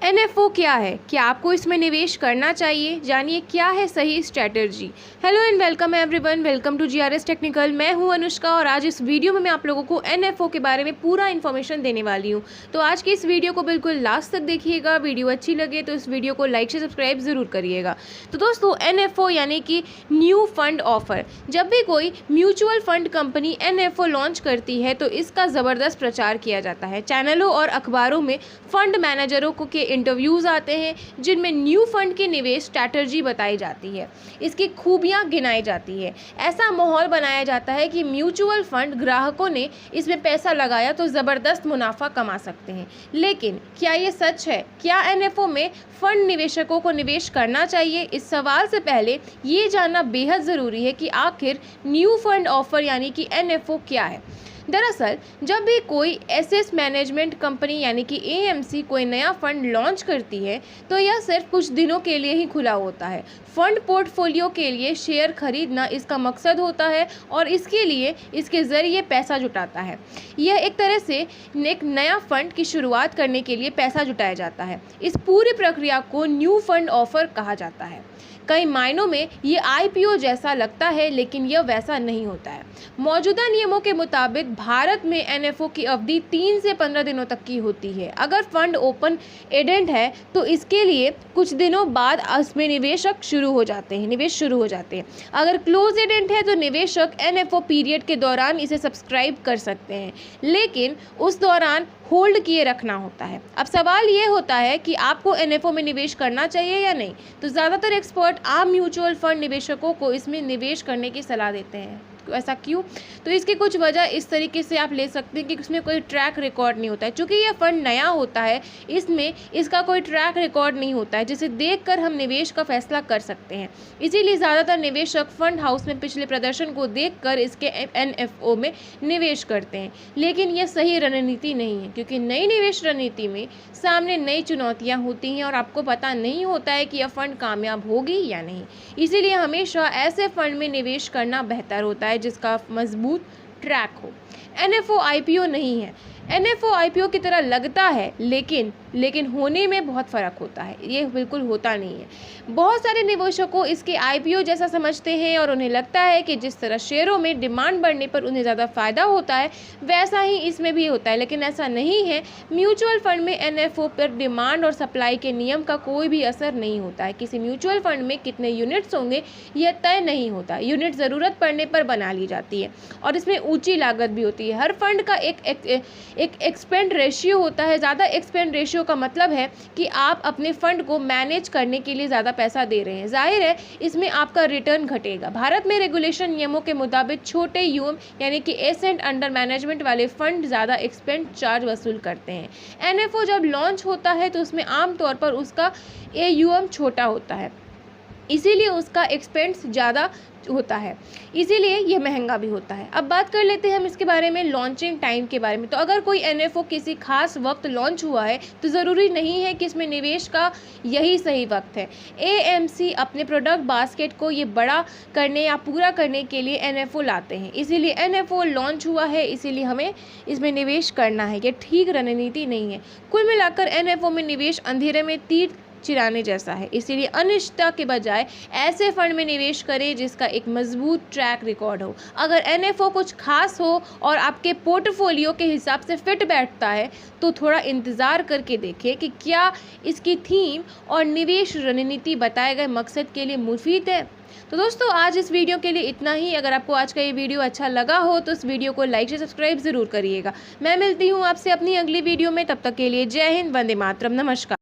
NFO क्या है? क्या आपको इसमें निवेश करना चाहिए? जानिए क्या है सही strategy. Hello and welcome everyone, welcome to GRS technical. मैं हूं अनुष्का और आज इस वीडियो में मैं आप लोगों को एनएफओ के बारे में पूरा इन्फॉर्मेशन देने वाली हूं। तो आज की इस वीडियो को बिल्कुल लास्ट तक देखिएगा। वीडियो अच्छी लगे तो इस वीडियो को लाइक से सब्सक्राइब ज़रूर करिएगा। तो दोस्तों, एनएफओ यानी कि न्यू फंड ऑफर। जब भी कोई mutual fund company NFO launch करती है तो इसका ज़बरदस्त प्रचार किया जाता है। चैनलों और अखबारों में फंड मैनेजरों को के इंटरव्यूज़ आते हैं जिनमें न्यू फंड की निवेश स्ट्रैटेजी बताई जाती है, इसकी खूबियां गिनाई जाती है। ऐसा माहौल बनाया जाता है कि म्यूचुअल फंड ग्राहकों ने इसमें पैसा लगाया तो ज़बरदस्त मुनाफा कमा सकते हैं। लेकिन क्या ये सच है? क्या एनएफओ में फंड निवेशकों को निवेश करना चाहिए? इस सवाल से पहले ये जानना बेहद ज़रूरी है कि आखिर न्यू फंड ऑफर यानी कि एनएफओ क्या है। दरअसल जब भी कोई एसेट मैनेजमेंट कंपनी यानी कि एएमसी कोई नया फंड लॉन्च करती है तो यह सिर्फ कुछ दिनों के लिए ही खुला होता है। फंड पोर्टफोलियो के लिए शेयर खरीदना इसका मकसद होता है और इसके लिए इसके ज़रिए पैसा जुटाता है। यह एक तरह से एक नया फंड की शुरुआत करने के लिए पैसा जुटाया जाता है। इस पूरी प्रक्रिया को न्यू फंड ऑफर कहा जाता है। कई मायनों में ये आईपीओ जैसा लगता है लेकिन यह वैसा नहीं होता है। मौजूदा नियमों के मुताबिक भारत में एनएफओ की अवधि 3 से 15 दिनों तक की होती है। अगर फंड ओपन एंडेड है तो इसके लिए कुछ दिनों बाद इसमें निवेश शुरू हो जाते हैं। अगर क्लोज एंडेड है तो निवेशक एनएफओ पीरियड के दौरान इसे सब्सक्राइब कर सकते हैं, लेकिन उस दौरान होल्ड किए रखना होता है। अब सवाल ये होता है कि आपको एनएफओ में निवेश करना चाहिए या नहीं। तो ज़्यादातर एक्सपर्ट आम म्यूचुअल फंड निवेशकों को इसमें निवेश करने की सलाह देते हैं। ऐसा क्यों? तो इसकी कुछ वजह इस तरीके से आप ले सकते हैं कि इसमें कोई ट्रैक रिकॉर्ड नहीं होता है। चूँकि यह फंड नया होता है, इसमें इसका कोई ट्रैक रिकॉर्ड नहीं होता है जिसे देखकर हम निवेश का फैसला कर सकते हैं। इसीलिए ज़्यादातर निवेशक फंड हाउस में पिछले प्रदर्शन को देखकर इसके एनएफओ में निवेश करते हैं। लेकिन यह सही रणनीति नहीं है, क्योंकि नई निवेश रणनीति में सामने नई चुनौतियाँ होती हैं और आपको पता नहीं होता है कि यह फंड कामयाब होगी या नहीं। इसीलिए हमेशा ऐसे फंड में निवेश करना बेहतर होता है जिसका मजबूत ट्रैक हो। एनएफओ आईपीओ नहीं है। एनएफओ आईपीओ की तरह लगता है लेकिन होने में बहुत फ़र्क होता है। ये बिल्कुल होता नहीं है। बहुत सारे निवेशकों इसके आईपीओ जैसा समझते हैं और उन्हें लगता है कि जिस तरह शेयरों में डिमांड बढ़ने पर उन्हें ज़्यादा फ़ायदा होता है वैसा ही इसमें भी होता है, लेकिन ऐसा नहीं है। म्यूचुअल फंड में एनएफओ पर डिमांड और सप्लाई के नियम का कोई भी असर नहीं होता है। किसी म्यूचुअल फंड में कितने यूनिट्स होंगे यह तय नहीं होता। यूनिट ज़रूरत पड़ने पर बना ली जाती है और इसमें ऊँची लागत भी होती है। हर फंड का एक एक्सपेंड रेशियो होता है। ज़्यादा एक्सपेंड रेशियो का मतलब है कि आप अपने फंड को मैनेज करने के लिए ज़्यादा पैसा दे रहे हैं। जाहिर है इसमें आपका रिटर्न घटेगा। भारत में रेगुलेशन नियमों के मुताबिक छोटे यूएम यानी कि एसेट अंडर मैनेजमेंट वाले फंड ज़्यादा एक्सपेंड चार्ज वसूल करते हैं। एनएफओ जब लॉन्च होता है तो उसमें आमतौर पर उसका एयूएम छोटा होता है, इसीलिए उसका एक्सपेंस ज़्यादा होता है, इसीलिए यह महंगा भी होता है। अब बात कर लेते हैं हम इसके बारे में, लॉन्चिंग टाइम के बारे में। तो अगर कोई एनएफओ किसी खास वक्त लॉन्च हुआ है तो ज़रूरी नहीं है कि इसमें निवेश का यही सही वक्त है। एएमसी अपने प्रोडक्ट बास्केट को ये बड़ा करने या पूरा करने के लिए एनएफओ लाते हैं, इसीलिए एनएफओ लॉन्च हुआ है, इसीलिए हमें इसमें निवेश करना है। ये ठीक रणनीति नहीं है। कुल मिलाकर एनएफओ में निवेश अंधेरे में तीर चिराने जैसा है, इसीलिए अनिश्चितता के बजाय ऐसे फंड में निवेश करें जिसका एक मजबूत ट्रैक रिकॉर्ड हो। अगर एनएफओ कुछ खास हो और आपके पोर्टफोलियो के हिसाब से फिट बैठता है तो थोड़ा इंतज़ार करके देखें कि क्या इसकी थीम और निवेश रणनीति बताए गए मकसद के लिए मुफीद है। तो दोस्तों, आज इस वीडियो के लिए इतना ही। अगर आपको आज का ये वीडियो अच्छा लगा हो तो इस वीडियो को लाइक से सब्सक्राइब ज़रूर करिएगा। मैं मिलती हूँ आपसे अपनी अगली वीडियो में, तब तक के लिए जय हिंद, वंदे मातरम, नमस्कार।